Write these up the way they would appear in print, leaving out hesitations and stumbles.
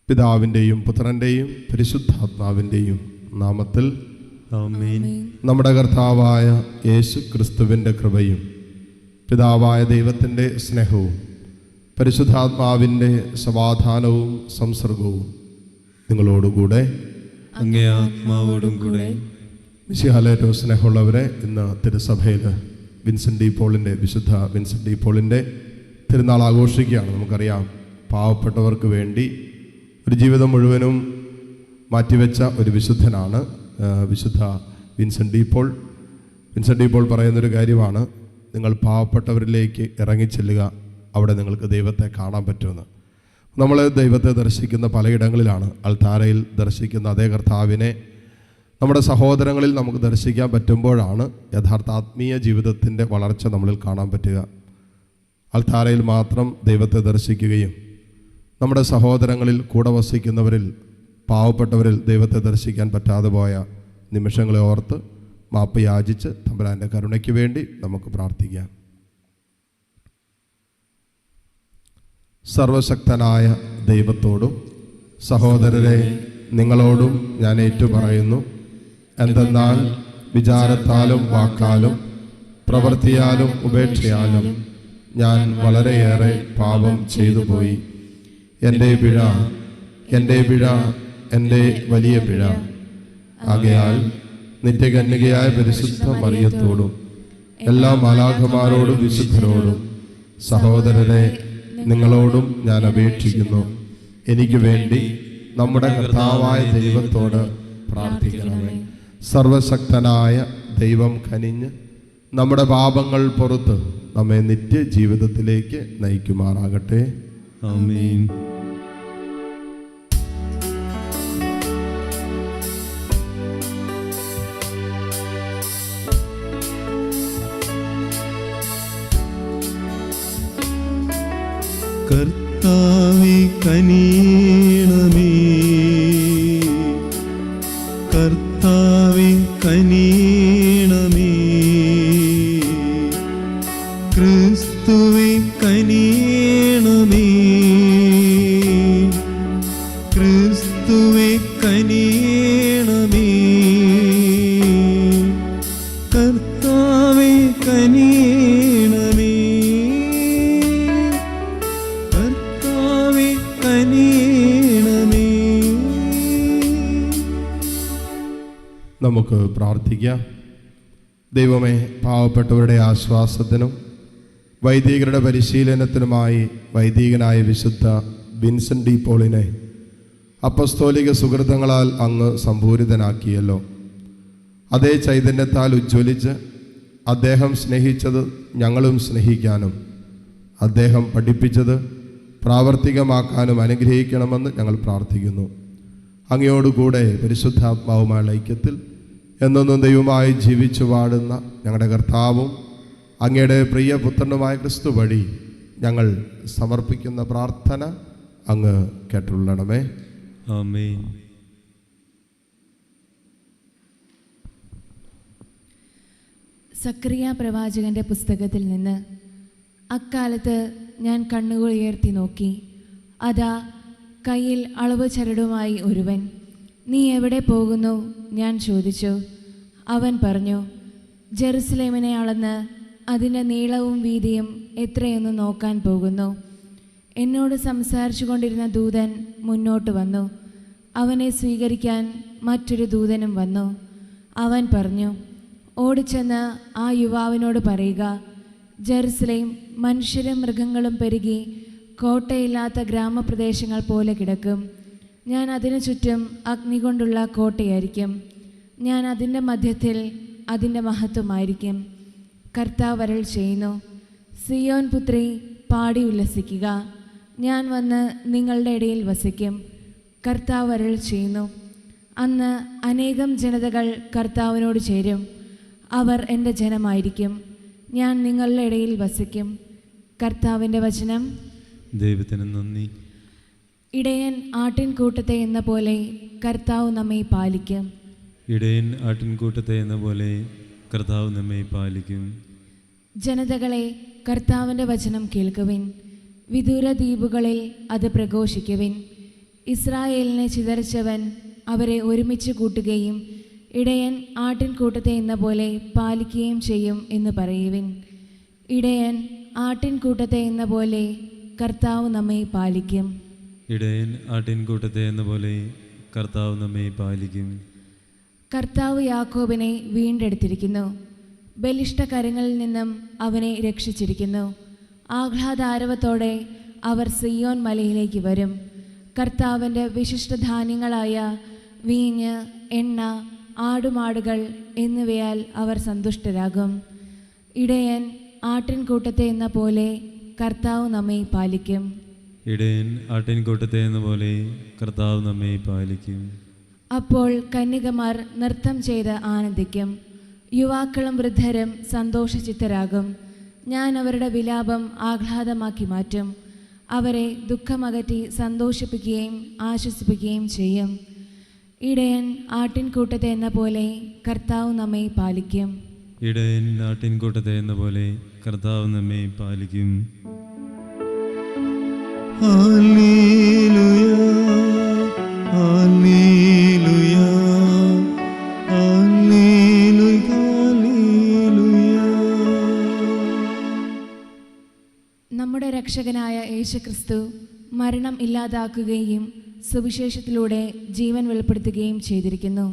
പിതാവിൻ്റെയും പുത്രൻ്റെയും പരിശുദ്ധാത്മാവിൻ്റെയും നാമത്തിൽ ആമേൻ. നമ്മുടെ കർത്താവായ യേശു ക്രിസ്തുവിൻ്റെ കൃപയും പിതാവായ ദൈവത്തിൻ്റെ സ്നേഹവും പരിശുദ്ധാത്മാവിൻ്റെ സമാധാനവും സംസർഗവും നിങ്ങളോടുകൂടെ അങ്ങേ ആത്മാവോടും കൂടെ. മിശിഹായിലേറ്റവും സ്നേഹമുള്ളവരെ, ഇന്ന് തിരുസഭയിൽ വിശുദ്ധ വിൻസെൻ്റ് ഡി പോളിൻ്റെ തിരുനാൾ ആഘോഷിക്കുകയാണ്. നമുക്കറിയാം, പാവപ്പെട്ടവർക്ക് വേണ്ടി ഒരു ജീവിതം മുഴുവനും മാറ്റിവെച്ച ഒരു വിശുദ്ധനാണ് വിശുദ്ധ Vincent de Paul. Vincent de Paul പറയുന്നൊരു കാര്യമാണ്, നിങ്ങൾ പാവപ്പെട്ടവരിലേക്ക് ഇറങ്ങിച്ചെല്ലുക, അവിടെ നിങ്ങൾക്ക് ദൈവത്തെ കാണാൻ പറ്റുമെന്ന്. നമ്മൾ ദൈവത്തെ ദർശിക്കുന്ന പലയിടങ്ങളിലാണ്. അൾത്താരയിൽ ദർശിക്കുന്ന അതേ കർത്താവിനെ നമ്മുടെ സഹോദരങ്ങളിൽ നമുക്ക് ദർശിക്കാൻ പറ്റുമ്പോഴാണ് യഥാർത്ഥ ആത്മീയ ജീവിതത്തിൻ്റെ വളർച്ച നമ്മളിൽ കാണാൻ പറ്റുക. അൾത്താരയിൽ മാത്രം ദൈവത്തെ ദർശിക്കുകയും നമ്മുടെ സഹോദരങ്ങളിൽ കൂടെ വസിക്കുന്നവരിൽ, പാവപ്പെട്ടവരിൽ ദൈവത്തെ ദർശിക്കാൻ പറ്റാതെ പോയ നിമിഷങ്ങളെ ഓർത്ത് മാപ്പ് യാചിച്ച് തമ്പുരാൻ്റെ കരുണയ്ക്ക് വേണ്ടി നമുക്ക് പ്രാർത്ഥിക്കാം. സർവശക്തനായ ദൈവത്തോടും സഹോദരരെ നിങ്ങളോടും ഞാൻ ഏറ്റുപറയുന്നു. എന്തെന്നാൽ വിചാരത്താലും വാക്കാലും പ്രവൃത്തിയാലും ഉപേക്ഷയാലും ഞാൻ വളരെയേറെ പാപം ചെയ്തു പോയി. എൻ്റെ പിഴ, എൻ്റെ വലിയ പിഴ. ആകയാൽ നിത്യകന്യകയായ പരിശുദ്ധ മറിയത്തോടും എല്ലാ മാലാഖമാരോടും വിശുദ്ധരോടും സഹോദരരെ നിങ്ങളോടും ഞാൻ അപേക്ഷിക്കുന്നു, എനിക്ക് വേണ്ടി നമ്മുടെ കർത്താവായ ദൈവത്തോട് പ്രാർത്ഥിക്കണമേ. സർവശക്തനായ ദൈവം കനിഞ്ഞ് നമ്മുടെ പാപങ്ങൾ പുറത്ത് നമ്മെ നിത്യജീവിതത്തിലേക്ക് നയിക്കുമാറാകട്ടെ. ആമേൻ. കർത്താവേ കനിയണമേ, കർത്താവേ കനിയണമേ, ക്രിസ്തുവേ കനിയണമേ, ക്രിസ്തുവേ കനിയണമേ, കർത്താവേ കനിയണമേ, കർത്താവേ കനിയണമേ. നമുക്ക് പ്രാർത്ഥിക്കാം. ദൈവമേ, പാവപ്പെട്ടവരുടെ ആശ്വാസത്തിനും വൈദികരുടെ പരിശീലനത്തിനുമായി വൈദികനായ വിശുദ്ധ വിൻസെൻ്റ് ഡി പോളിനെ അപ്പസ്തോലിക സുഹൃതങ്ങളാൽ അങ്ങ് സംപൂരിതനാക്കിയല്ലോ. അതേ ചൈതന്യത്താൽ ഉജ്ജ്വലിച്ച് അദ്ദേഹം സ്നേഹിച്ചത് ഞങ്ങളും സ്നേഹിക്കാനും അദ്ദേഹം പഠിപ്പിച്ചത് പ്രാവർത്തികമാക്കാനും അനുഗ്രഹിക്കണമെന്ന് ഞങ്ങൾ പ്രാർത്ഥിക്കുന്നു. അങ്ങയോടുകൂടെ പരിശുദ്ധാത്മാവുമായുള്ള ഐക്യത്തിൽ എന്നെന്നും ദൈവമായി ജീവിച്ചു വാഴുന്ന ഞങ്ങളുടെ കർത്താവും അങ്ങയുടെ പ്രിയ പുത്രനുമായ ക്രിസ്തു വഴി ഞങ്ങൾ സമർപ്പിക്കുന്ന പ്രാർത്ഥന അങ്ങ് കേട്ടുള്ളണമേ. ആമേൻ. സക്കറിയ പ്രവാചകന്റെ പുസ്തകത്തിൽ നിന്ന്. അക്കാലത്ത് ഞാൻ കണ്ണുകൾ ഉയർത്തി നോക്കി, അതാ കയ്യിൽ അളവ് ചരടുമായി ഒരുവൻ. നീ എവിടെ പോകുന്നു? ഞാൻ ചോദിച്ചു. അവൻ പറഞ്ഞു, ജെറുസലേമിനെ അളന്ന് അതിൻ്റെ നീളവും വീതിയും എത്രയെന്ന് നോക്കാൻ പോകുന്നു. എന്നോട് സംസാരിച്ചു കൊണ്ടിരുന്ന ദൂതൻ മുന്നോട്ട് വന്നു. അവനെ സ്വീകരിക്കാൻ മറ്റൊരു ദൂതനും വന്നു. അവൻ പറഞ്ഞു, ഓടിച്ചെന്ന് ആ യുവാവിനോട് പറയുക, ജെറുസലേം മനുഷ്യരും മൃഗങ്ങളും പെരുകി കോട്ടയില്ലാത്ത ഗ്രാമപ്രദേശങ്ങൾ പോലെ കിടക്കും. ഞാൻ അതിനു ചുറ്റും അഗ്നി കൊണ്ടുള്ള കോട്ടയായിരിക്കും. ഞാൻ അതിൻ്റെ മധ്യത്തിൽ അതിൻ്റെ മഹത്വമായിരിക്കും. കർത്താവ് അരുൾ ചെയ്യുന്നു, സിയോൻ പുത്രി, പാടി ഉല്ലസിക്കുക, ഞാൻ വന്ന് നിങ്ങളുടെ ഇടയിൽ വസിക്കും. കർത്താവ് അരുൾ ചെയ്യുന്നു, അന്ന് അനേകം ജനതകൾ കർത്താവിനോട് ചേരും. അവർ എൻ്റെ ജനമായിരിക്കും. ഞാൻ നിങ്ങളുടെ ഇടയിൽ വസിക്കും. കർത്താവിൻ്റെ വചനം. ദൈവത്തിന് നന്ദി. ഇടയൻ ആട്ടിൻകൂട്ടത്തെ എന്ന പോലെ കർത്താവ് നമ്മെ പാലിക്കും. ഇടയൻ ആട്ടിൻകൂട്ടത്തെ എന്ന പോലെ കർത്താവ് നമ്മെ പാലിക്കും. ജനതകളെ, കർത്താവിൻ്റെ വചനം കേൾക്കുവിൻ. വിദൂര ദ്വീപുകളിൽ അത് പ്രഘോഷിക്കുവിൻ. ഇസ്രായേലിനെ ചിതറിച്ചവൻ അവരെ ഒരുമിച്ച് കൂട്ടുകയും ഇടയൻ ആട്ടിൻകൂട്ടത്തെ എന്ന പോലെ പാലിക്കുകയും ചെയ്യും എന്ന് പറയുവിൻ. ഇടയൻ ആട്ടിൻകൂട്ടത്തെ എന്ന പോലെ കർത്താവ് നമ്മെ പാലിക്കും. ഇടയൻ ആട്ടിൻകൂട്ടത്തെ എന്ന പോലെ കർത്താവ് നമ്മെ പാലിക്കും. കർത്താവ് യാക്കോബിനെ വീണ്ടെടുത്തിരിക്കുന്നു, ബലിഷ്ഠകരങ്ങളിൽ നിന്നും അവനെ രക്ഷിച്ചിരിക്കുന്നു. ആഹ്ലാദാരവത്തോടെ അവർ സിയോൻ മലയിലേക്ക് വരും. കർത്താവിൻ്റെ വിശിഷ്ടധാന്യങ്ങളായ വീഞ്ഞ്, എണ്ണ, ആടുമാടുകൾ എന്നിവയാൽ അവർ സന്തുഷ്ടരാകും. ഇടയൻ ആട്ടിൻകൂട്ടത്തെ എന്ന പോലെ കർത്താവ് നമ്മെ പാലിക്കും. ഇടയൻ ആട്ടിൻകൂട്ടത്തെ എന്ന പോലെ കർത്താവ് നമ്മെ പാലിക്കും. അപ്പോൾ കന്യകമാർ നൃത്തം ചെയ്ത് ആനന്ദിക്കും, യുവാക്കളും വൃദ്ധരും സന്തോഷചിത്തരാകും. ഞാൻ അവരുടെ വിലാപം ആഹ്ലാദമാക്കി മാറ്റും, അവരെ ദുഃഖമകറ്റി സന്തോഷിപ്പിക്കുകയും ആശ്വസിപ്പിക്കുകയും ചെയ്യും. ഇടയൻ ആട്ടിൻകൂട്ടത്തെ എന്ന പോലെ കർത്താവ് നമ്മെ പാലിക്കും. ഇടയൻ ആട്ടിൻകൂട്ടത്തെ എന്ന പോലെ കർത്താവ് നമ്മെ പാലിക്കും. Hallelujah, hallelujah, hallelujah, hallelujah. നമ്മുടെ രക്ഷകനായ യേശുക്രിസ്തു മരണം ഇല്ലാതാക്കുകയും സുവിശേഷത്തിലൂടെ ജീവൻ വെളിപ്പെടുത്തുകയും ചെയ്തിരിക്കുന്നു.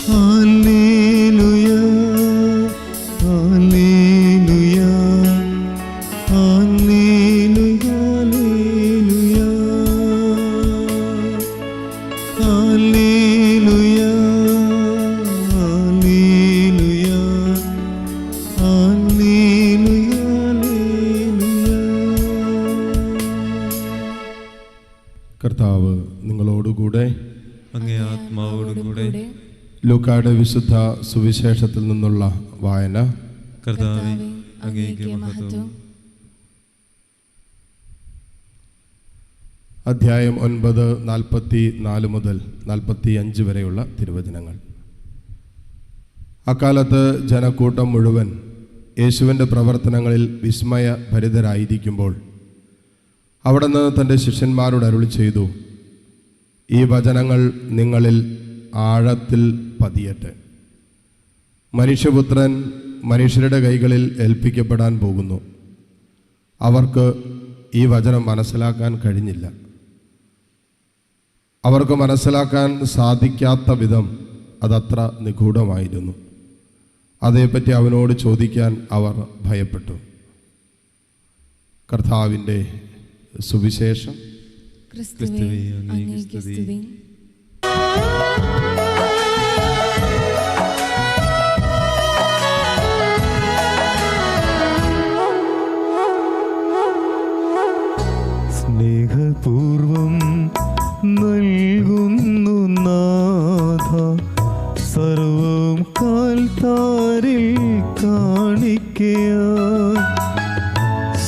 Hallelujah, hallelujah, hallelujah, hallelujah, hallelujah, hallelujah, hallelujah, hallelujah. കർത്താവ് നിങ്ങളോടുകൂടെ. അങ്ങേ ആത്മാവോടും കൂടെ. ലൂക്കായുടെ വിശുദ്ധ സുവിശേഷത്തിൽ നിന്നുള്ള വായന. കർത്താവേ, അങ്ങേക്ക് മഹത്വം. അധ്യായം 9, 44 മുതൽ 45 വരെയുള്ള തിരുവചനങ്ങൾ. അക്കാലത്ത് ജനക്കൂട്ടം മുഴുവൻ യേശുവിൻ്റെ പ്രവർത്തനങ്ങളിൽ വിസ്മയഭരിതരായിരിക്കുമ്പോൾ അവിടുന്ന് തൻ്റെ ശിഷ്യന്മാരോട് അരുളി ചെയ്തു, ഈ വചനങ്ങൾ നിങ്ങളിൽ ആഴത്തിൽ പതിയട്ടെ. മനുഷ്യപുത്രൻ മനുഷ്യരുടെ കൈകളിൽ ഏൽപ്പിക്കപ്പെടാൻ പോകുന്നു. അവർക്ക് ഈ വചനം മനസ്സിലാക്കാൻ കഴിഞ്ഞില്ല. അവർക്ക് മനസ്സിലാക്കാൻ സാധിക്കാത്ത വിധം അതത്ര നിഗൂഢമായിരുന്നു. അതേപ്പറ്റി അവനോട് ചോദിക്കാൻ അവർ ഭയപ്പെട്ടു. കർത്താവിൻ്റെ സുവിശേഷം. ക്രിസ്തുവേ, അങ്ങേക്ക് സ്തുതി. സ്നേഹപൂർവം നൽകുന്നു നാഥ സർവം കാൽത്താരിൽ കാണിക്കയാൽ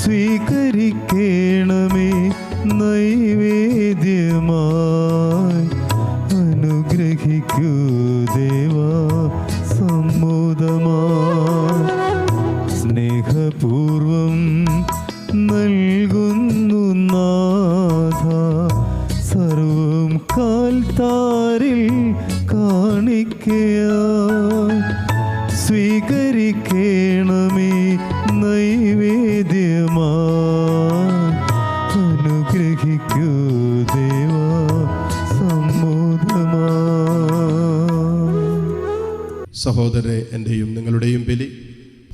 സ്വീകരിക്കണമേ നൈവേദ്യമായി അനുഗ്രഹിക്കൂ ദേവാ സമ്മോദമായി. സ്നേഹപൂർവം നൽകുന്നു നാഥ സർവം കാൽത്താരിൽ കാണിക്കയായി സ്വീകരിക്കണമേ നൈവേദ്യമായി അനുഗ്രഹിക്കൂ ദേവാ സമ്മോദമായി. സഹോദരരെ, എൻ്റെയും നിങ്ങളുടെയും ബലി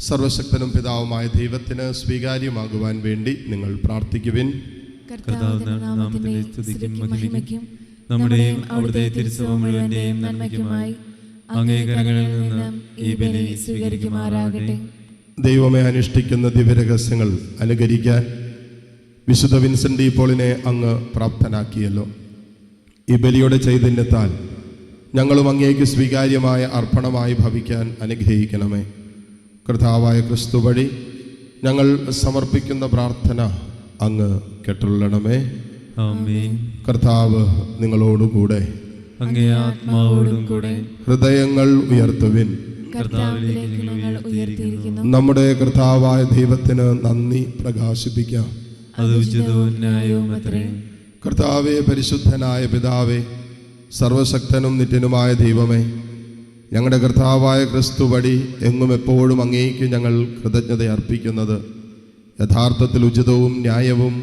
സർവശക്തനും പിതാവുമായ ദൈവത്തിന് സ്വീകാര്യമാകുവാൻ വേണ്ടി നിങ്ങൾ പ്രാർത്ഥിക്കുവിൻ. കർത്താവിന്റെ നാമത്തിന്റെ സ്തുതിക്കും മഹിമയ്ക്കും നമ്മുടെയും അവിടുത്തെ തിരുസഭ മുഴുവന്റെയും നന്മയ്ക്കുമായി അങ്ങേ കരങ്ങളിൽ നിന്ന് ഈ ബലി സ്വീകരിക്കുമാറാകട്ടെ. ദൈവമേ, അനുഷ്ഠിക്കുന്ന ദിവ്യരഹസ്യങ്ങൾ അനുകരിക്കാൻ വിശുദ്ധ വിൻസെൻ്റ് പോളിനെ അങ്ങ് പ്രാപ്തനാക്കിയല്ലോ. ഈ ബലിയുടെ ചൈതന്യത്താൽ ഞങ്ങളും അങ്ങേക്ക് സ്വീകാര്യമായ അർപ്പണമായി ഭവിക്കാൻ അനുഗ്രഹിക്കണമേ. കർത്താവായ ക്രിസ്തു വഴി ഞങ്ങൾ സമർപ്പിക്കുന്ന പ്രാർത്ഥന അങ്ങ് കേട്ടുള്ളണമേ. ആമേൻ. കർത്താവ് നിങ്ങളോടുകൂടെ. അങ്ങേ ആത്മാവോടും കൂടെ. ഹൃദയങ്ങൾ ഉയർത്തുവിൻ. കർത്താവിലേക്ക് ഞങ്ങൾ നമ്മുടെ കർത്താവായ ദൈവത്തിന് നന്ദി പ്രകാശിപ്പിക്കാം. അത് ഉചിതവും ന്യായവും അത്രേ. കർത്താവേ, പരിശുദ്ധനായ പിതാവേ, സർവശക്തനും നിത്യനുമായ ദൈവമേ, ഞങ്ങളുടെ കർത്താവായ ക്രിസ്തു വഴി എങ്ങും എപ്പോഴും അങ്ങേക്ക് ഞങ്ങൾ കൃതജ്ഞത അർപ്പിക്കുന്നത് യഥാർത്ഥത്തിൽ ഉചിതവും ന്യായവും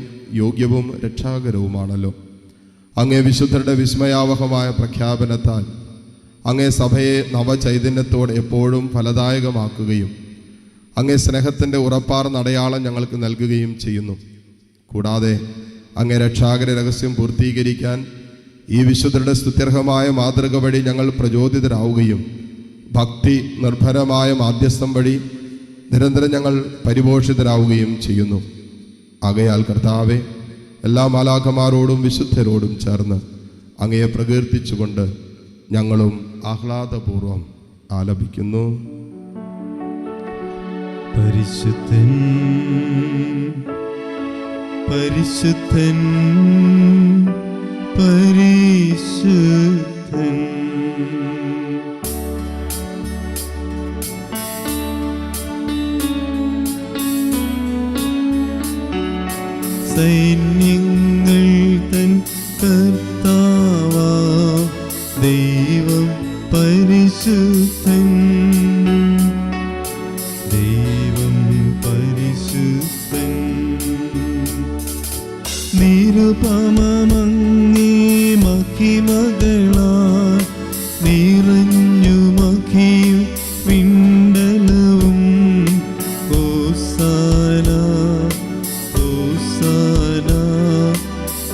യോഗ്യവും രക്ഷാകരവുമാണല്ലോ. അങ്ങേ വിശുദ്ധരുടെ വിസ്മയാവഹമായ പ്രഖ്യാപനത്താൽ അങ്ങേ സഭയെ നവചൈതന്യത്തോടെ എപ്പോഴും ഫലദായകമാക്കുകയും അങ്ങേ സ്നേഹത്തിൻ്റെ ഉറപ്പാർന്ന അടയാളം ഞങ്ങൾക്ക് നൽകുകയും ചെയ്യുന്നു. കൂടാതെ അങ്ങേ രക്ഷാകര രഹസ്യം പൂർത്തീകരിക്കാൻ ഈ വിശുദ്ധരുടെ സ്തുത്യർഹമായ മാതൃക വഴി ഞങ്ങൾ പ്രചോദിതരാവുകയും ഭക്തി നിർഭരമായ മാധ്യസ്ഥം വഴി നിരന്തരം ഞങ്ങൾ പരിപോഷിതരാവുകയും ചെയ്യുന്നു. ആകയാൽ കർത്താവെ, എല്ലാ മാലാഖമാരോടും വിശുദ്ധരോടും ചേർന്ന് അങ്ങയെ പ്രകീർത്തിച്ചുകൊണ്ട് ഞങ്ങളും ആഹ്ലാദപൂർവം ആലപിക്കുന്നു. പരിശുദ്ധൻ പരിശുദ്ധൻ പരിശുദ്ധൻ. സൈന്യങ്ങൾ തൻ കർത്താവാം ദൈവം പരിശുദ്ധൻ. ദൈവം പരിശുദ്ധൻ. നിരുപമമങ്ങേ മഹിമകളാൽ നിറഞ്ഞു മഹിയും വിണ്ടലവും. ഹോസാന ഹോസാന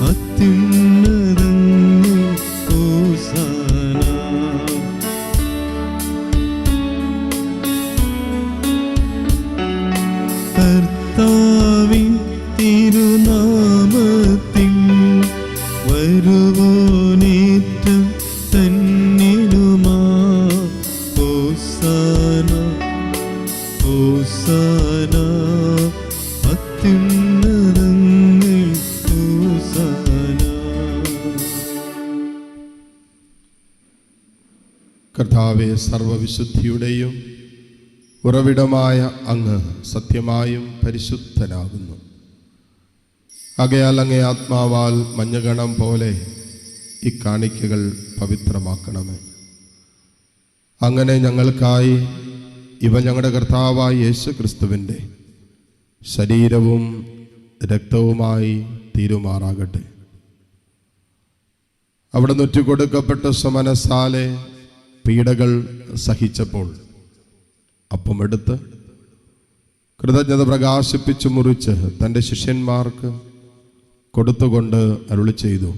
അത്യുന്നതങ്ങളിൽ ഹോസാന. കർത്താവിൻ തിരുനാമത്തിൽ വരുവോനേറ്റം തന്നിടുമാ. ഹോസാന ഹോസാന അത്യുന്നതങ്ങളിൽ ഹോസാന. കർത്താവെ, സർവവിശുദ്ധിയുടെയും ഉറവിടമായ അങ്ങ് സത്യമായും പരിശുദ്ധനാകുന്നു. ആകയാൽ അങ്ങേ ആത്മാവാൽ മഞ്ഞഗണം പോലെ ഈ കാണിക്കകൾ പവിത്രമാക്കണമേ. അങ്ങനെ ഞങ്ങൾക്കായി ഇവ ഞങ്ങളുടെ കർത്താവായ യേശു ക്രിസ്തുവിൻ്റെ ശരീരവും രക്തവുമായി തീരുമാറാകട്ടെ. അവിടെ നൊറ്റിക്കൊടുക്കപ്പെട്ട സമനസാലെ പീഡകൾ സഹിച്ചപ്പോൾ അപ്പമെടുത്ത് കൃതജ്ഞത പ്രകാശിപ്പിച്ചു മുറിച്ച് തൻ്റെ ശിഷ്യന്മാർക്ക് കൊടുത്തുകൊണ്ട് അരുളി ചെയ്തു,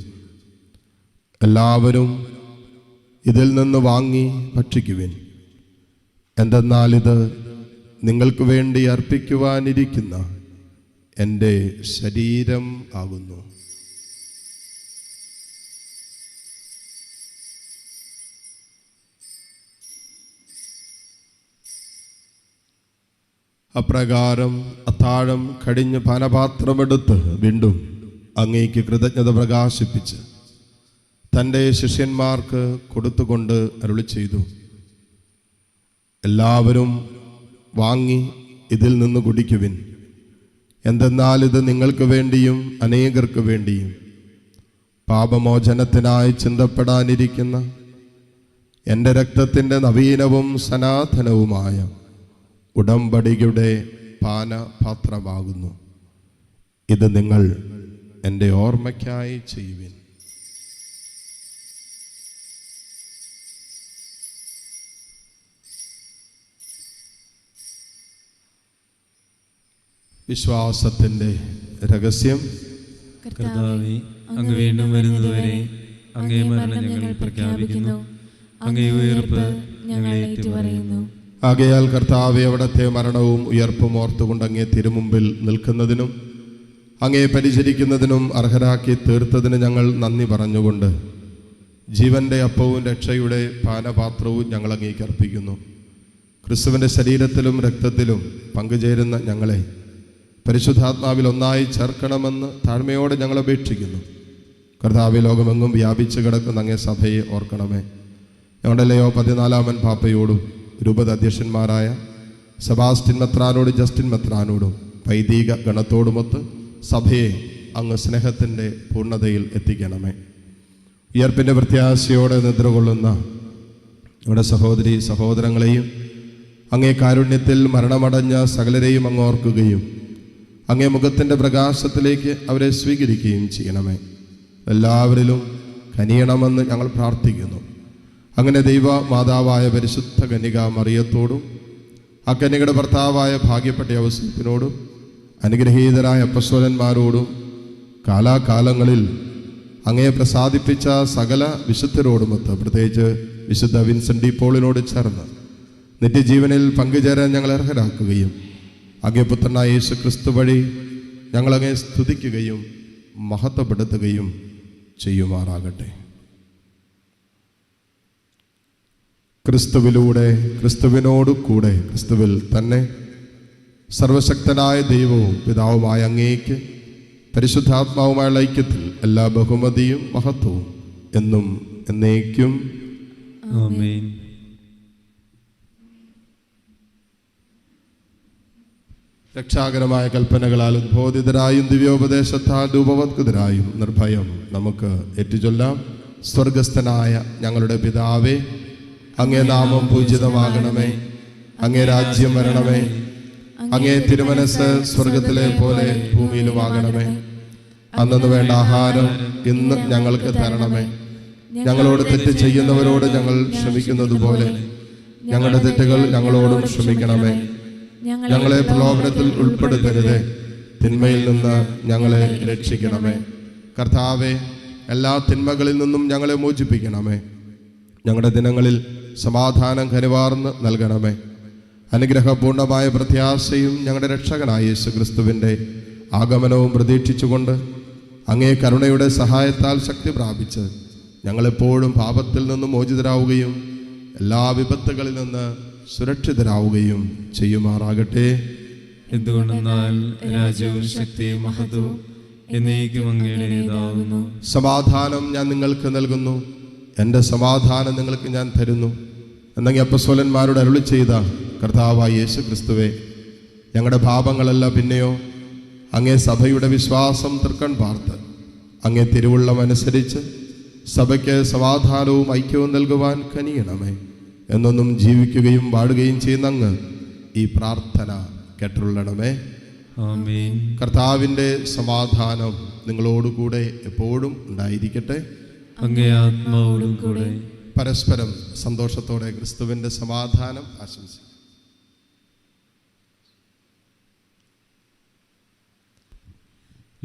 എല്ലാവരും ഇതിൽ നിന്ന് വാങ്ങി ഭക്ഷിക്കുവിൻ. എന്തെന്നാൽ ഇത് നിങ്ങൾക്ക് വേണ്ടി അർപ്പിക്കുവാനിരിക്കുന്ന എൻ്റെ ശരീരം ആകുന്നു. അപ്രകാരം അത്താഴം കടിഞ്ഞ് പാനപാത്രമെടുത്ത് വീണ്ടും അങ്ങേക്ക് കൃതജ്ഞത പ്രകാശിപ്പിച്ച് തൻ്റെ ശിഷ്യന്മാർക്ക് കൊടുത്തുകൊണ്ട് അരുളി ചെയ്തു, എല്ലാവരും വാങ്ങി ഇതിൽ നിന്ന് കുടിക്കുവിൻ. എന്തെന്നാൽ ഇത് നിങ്ങൾക്ക് വേണ്ടിയും അനേകർക്ക് വേണ്ടിയും പാപമോചനത്തിനായി ചിന്തപ്പെടാനിരിക്കുന്ന എൻ്റെ രക്തത്തിൻ്റെ നവീനവും സനാതനവുമായ ഉടമ്പടിയുടെ പാനപാത്രമാകുന്നു. ഇത് നിങ്ങൾ എൻ്റെ ഓർമ്മയ്ക്കായി ചെയ്യുവിൻ. വിശ്വാസത്തിൻ്റെ രഹസ്യം. കർത്താവേ, അങ്ങ് വീണ്ടും വരുന്നതുവരെ അങ്ങേ മരണം ഞങ്ങൾ പ്രഖ്യാപിക്കുന്നു, അങ്ങേ ഉയർപ്പ് ഞങ്ങൾ ഏറ്റുപറയുന്നു. ആകയാൽ കർത്താവെ, അവിടുത്തെ മരണവും ഉയർപ്പും ഓർത്തുകൊണ്ട് അങ്ങേ തിരുമുമ്പിൽ നിൽക്കുന്നതിനും അങ്ങേ പരിചരിക്കുന്നതിനും അർഹരാക്കി തീർത്തതിന് ഞങ്ങൾ നന്ദി പറഞ്ഞുകൊണ്ട് ജീവന്റെ അപ്പവും രക്ഷയുടെ പാനപാത്രവും ഞങ്ങൾ അങ്ങേക്ക് അർപ്പിക്കുന്നു. ക്രിസ്തുവിൻ്റെ ശരീരത്തിലും രക്തത്തിലും പങ്കുചേരുന്ന ഞങ്ങളെ പരിശുദ്ധാത്മാവിൽ ഒന്നായി ചേർക്കണമെന്ന് താഴ്മയോടെ ഞങ്ങൾ അപേക്ഷിക്കുന്നു. കർത്താവെ, ലോകമെങ്ങും വ്യാപിച്ചു കിടക്കുന്ന അങ്ങേ സഭയെ ഓർക്കണമേ. ഞങ്ങളുടെ ലയോ 14 പാപ്പയോടും രൂപത അധ്യക്ഷന്മാരായ സെബാസ്റ്റ്യൻ മെത്രാനോടും ജസ്റ്റിൻ മെത്രാനോടും വൈദിക ഗണത്തോടുമൊത്ത് സഭയെ അങ്ങ് സ്നേഹത്തിൻ്റെ പൂർണ്ണതയിൽ എത്തിക്കണമേ. ഉയർപ്പിൻ്റെ പ്രത്യാശയോടെ നിദ്ര കൊള്ളുന്ന നമ്മുടെ സഹോദരി സഹോദരങ്ങളെയും അങ്ങേ കാരുണ്യത്തിൽ മരണമടഞ്ഞ സകലരെയും അങ്ങ് ഓർക്കുകയും അങ്ങേ മുഖത്തിൻ്റെ പ്രകാശത്തിലേക്ക് അവരെ സ്വീകരിക്കുകയും ചെയ്യണമേ. എല്ലാവരിലും കനിയണമെന്ന് ഞങ്ങൾ പ്രാർത്ഥിക്കുന്നു. അങ്ങനെ ദൈവ മാതാവായ പരിശുദ്ധ കന്യക മറിയത്തോടും ആ കന്യകയുടെ ഭർത്താവായ ഭാഗ്യപ്പെട്ട യൗസേപ്പിനോടും അനുഗ്രഹീതരായ അപ്പസ്തലന്മാരോടും കാലാകാലങ്ങളിൽ അങ്ങയെ പ്രസാദിപ്പിച്ച സകല വിശുദ്ധരോടുമൊത്ത് പ്രത്യേകിച്ച് വിശുദ്ധ വിൻസെൻ്റ് ഡി പോളിനോട് ചേർന്ന് നിത്യജീവനിൽ പങ്കുചേരാൻ ഞങ്ങൾ അർഹരാക്കുകയും അങ്ങേ പുത്രനായ യേശു ക്രിസ്തു വഴി ഞങ്ങളങ്ങയെ സ്തുതിക്കുകയും മഹത്വപ്പെടുത്തുകയും ചെയ്യുമാറാകട്ടെ. ക്രിസ്തുവിലൂടെ, ക്രിസ്തുവിനോട് കൂടെ, ക്രിസ്തുവിൽ തന്നെ സർവശക്തനായ ദൈവവും പിതാവുമായ അങ്ങേക്ക് പരിശുദ്ധാത്മാവുമായുള്ള ഐക്യത്തിൽ എല്ലാ ബഹുമതിയും മഹത്വവും എന്നും എന്നേക്കും ആമേൻ. രക്ഷാകരമായ കൽപ്പനകളാൽ ഉദ്ബോധിതരായും ദിവ്യോപദേശത്താൽ രൂപവത്കൃതരായും നിർഭയം നമുക്ക് ഏറ്റുചൊല്ലാം. സ്വർഗസ്ഥനായ ഞങ്ങളുടെ പിതാവേ, അങ്ങേ നാമം പൂജിതമാകണമേ, അങ്ങേ രാജ്യം വരണമേ, അങ്ങേ തിരുമനസ് സ്വർഗത്തിലെ പോലെ ഭൂമിയിലുമാകണമേ. അന്നു വേണ്ട ആഹാരം ഇന്ന് ഞങ്ങൾക്ക് തരണമേ. ഞങ്ങളോട് തെറ്റ് ചെയ്യുന്നവരോട് ഞങ്ങൾ ക്ഷമിക്കുന്നത് പോലെ ഞങ്ങളുടെ തെറ്റുകൾ ഞങ്ങളോടും ക്ഷമിക്കണമേ. ഞങ്ങളെ പ്രലോഭനത്തിൽ ഉൾപ്പെടുത്തരുതേ, തിന്മയിൽ നിന്ന് ഞങ്ങളെ രക്ഷിക്കണമേ. കർത്താവേ, എല്ലാ തിന്മകളിൽ നിന്നും ഞങ്ങളെ മോചിപ്പിക്കണമേ. ഞങ്ങളുടെ ദിനങ്ങളിൽ സമാധാനം കനിവാർന്ന് നൽകണമേ. അനുഗ്രഹപൂർണമായ പ്രത്യാശയും ഞങ്ങളുടെ രക്ഷകനായ യേശു ക്രിസ്തുവിൻ്റെ ആഗമനവും പ്രതീക്ഷിച്ചുകൊണ്ട് അങ്ങേ കരുണയുടെ സഹായത്താൽ ശക്തി പ്രാപിച്ച് ഞങ്ങളെപ്പോഴും പാപത്തിൽ നിന്നും മോചിതരാവുകയും എല്ലാ വിപത്തുകളിൽ നിന്ന് സുരക്ഷിതരാവുകയും ചെയ്യുമാറാകട്ടെ. എന്തുകൊണ്ടെന്നാൽ രാജ്യവും ശക്തിയും മഹത്വവും എന്നേക്കും അങ്ങയുടേതാകുന്നു. സമാധാനം ഞാൻ നിങ്ങൾക്ക് നൽകുന്നു, എൻ്റെ സമാധാനം നിങ്ങൾക്ക് ഞാൻ തരുന്നു എന്നെങ്കിൽ അപ്പസ്തലന്മാരോട് അരുളി ചെയ്ത കർത്താവായ യേശു ക്രിസ്തുവേ, ഞങ്ങളുടെ പാപങ്ങളല്ല പിന്നെയോ അങ്ങേ സഭയുടെ വിശ്വാസം തൃക്കൺ പാർത്ത് അങ്ങേ തിരുവുള്ളമനുസരിച്ച് സഭയ്ക്ക് സമാധാനവും ഐക്യവും നൽകുവാൻ കനിയണമേ. എന്നൊന്നും ജീവിക്കുകയും വാഴുകയും ചെയ്യുന്ന അങ്ങ് ഈ പ്രാർത്ഥന കേട്ടുള്ളണമേ. ആമേൻ. കർത്താവിൻ്റെ സമാധാനം നിങ്ങളോടുകൂടെ എപ്പോഴും ഉണ്ടായിരിക്കട്ടെ. അങ്ങേ ആത്മാവോടും കൂടെ. പരസ്പരം സന്തോഷത്തോടെ ക്രിസ്തുവിൻ്റെ സമാധാനം ആശംസിക്കും.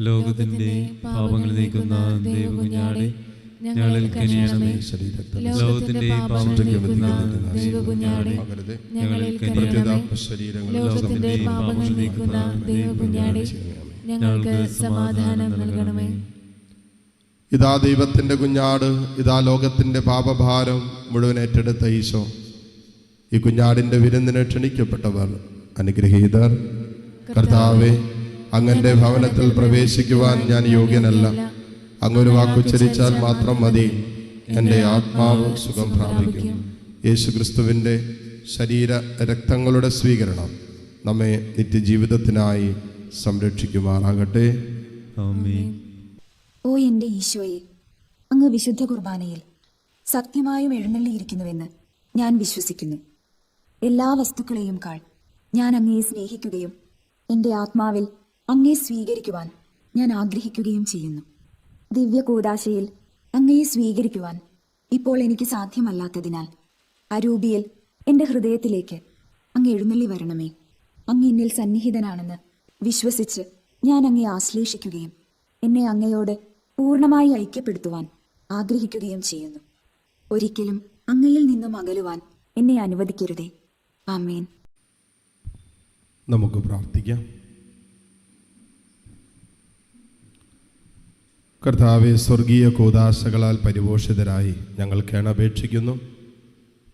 ലോകത്തിന്റെ പാപങ്ങൾ നീക്കുന്ന ദൈവകുഞ്ഞാടേ, ഞങ്ങളിൽ കനിയണമേ. ലോകത്തിന്റെ പാപങ്ങൾ നീക്കുന്ന ദൈവകുഞ്ഞാടേ, ഞങ്ങളിൽ കനിയണമേ. ലോകത്തിന്റെ പാപങ്ങൾ നീക്കുന്ന ദൈവകുഞ്ഞാടേ, ഞങ്ങൾക്ക് സമാധാനം നൽകണമേ. ഇതാ ദൈവത്തിൻ്റെ കുഞ്ഞാട്, ഇതാ ലോകത്തിൻ്റെ പാപഭാരം മുഴുവൻ ഏറ്റെടുത്ത ഈശോ. ഈ കുഞ്ഞാടിൻ്റെ വിരുന്നിന് ക്ഷണിക്കപ്പെട്ടവർ അനുഗ്രഹീതർ. കർത്താവേ, അങ്ങൻ്റെ ഭവനത്തിൽ പ്രവേശിക്കുവാൻ ഞാൻ യോഗ്യനല്ല. അങ്ങൊരു വാക്കുച്ചരിച്ചാൽ മാത്രം മതി, എൻ്റെ ആത്മാവ് സുഖം പ്രാപിക്കും. യേശു ക്രിസ്തുവിൻ്റെ ശരീര രക്തങ്ങളുടെ സ്വീകരണം നമ്മെ നിത്യജീവിതത്തിനായി സംരക്ഷിക്കുമാറാകട്ടെ. ആമേൻ. ഓ എൻ്റെ ഈശോയെ, അങ്ങ് വിശുദ്ധ കുർബാനയിൽ സത്യമായും എഴുന്നള്ളിയിരിക്കുന്നുവെന്ന് ഞാൻ വിശ്വസിക്കുന്നു. എല്ലാ വസ്തുക്കളെയും കാൾ ഞാൻ അങ്ങയെ സ്നേഹിക്കുകയും എൻ്റെ ആത്മാവിൽ അങ്ങയെ സ്വീകരിക്കുവാൻ ഞാൻ ആഗ്രഹിക്കുകയും ചെയ്യുന്നു. ദിവ്യ കൂദാശയിൽ അങ്ങയെ സ്വീകരിക്കുവാൻ ഇപ്പോൾ എനിക്ക് സാധ്യമല്ലാത്തതിനാൽ അരൂപിയിൽ എൻ്റെ ഹൃദയത്തിലേക്ക് അങ്ങ് എഴുന്നള്ളി വരണമേ. അങ്ങ് എന്നിൽ സന്നിഹിതനാണെന്ന് വിശ്വസിച്ച് ഞാൻ അങ്ങയെ ആശ്ലേഷിക്കുകയും എന്നെ അങ്ങയോട് പൂർണ്ണമായി ഐക്യപ്പെടുത്തുവാൻ ആഗ്രഹിക്കുകയും ചെയ്യുന്നു. ഒരിക്കലും അങ്ങയിൽ നിന്നും അകലുവാൻ എന്നെ അനുവദിക്കരുതേ. ആമേൻ. നമുക്ക് പ്രാർത്ഥിക്കാം. കർത്താവെ, സ്വർഗീയ കൂദാശകളാൽ പരിപോഷിതരായി ഞങ്ങൾ കേണപേക്ഷിക്കുന്നു.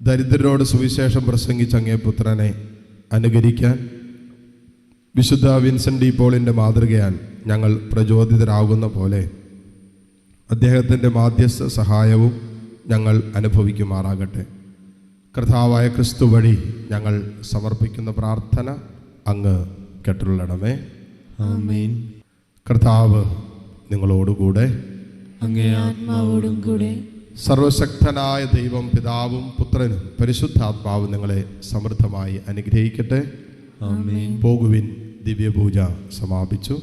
ദരിദ്രരോട് സുവിശേഷം പ്രസംഗിച്ച അങ്ങേ പുത്രനെ അനുകരിക്കാൻ വിശുദ്ധ വിൻസെൻ്റ് ഡി പോളിൻ്റെ മാതൃകയാൽ ഞങ്ങൾ പ്രചോദിതരാകുന്ന പോലെ അദ്ദേഹത്തിൻ്റെ മാധ്യസ്ഥ സഹായവും ഞങ്ങൾ അനുഭവിക്കുമാറാകട്ടെ. കർത്താവായ ക്രിസ്തു വഴി ഞങ്ങൾ സമർപ്പിക്കുന്ന പ്രാർത്ഥന അങ്ങ് കേട്ടുള്ളണമേ. ആമേൻ. കർത്താവ് നിങ്ങളോടുകൂടെ. അങ്ങേ ആത്മാവോടും കൂടെ. സർവശക്തനായ ദൈവം പിതാവും പുത്രനും പരിശുദ്ധാത്മാവും നിങ്ങളെ സമൃദ്ധമായി അനുഗ്രഹിക്കട്ടെ. ആമേൻ. പോകുവിൻ. ദിവ്യപൂജ സമാപിച്ചു.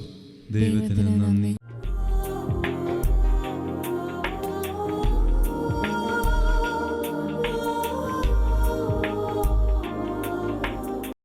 ദൈവത്തിന് നന്ദി.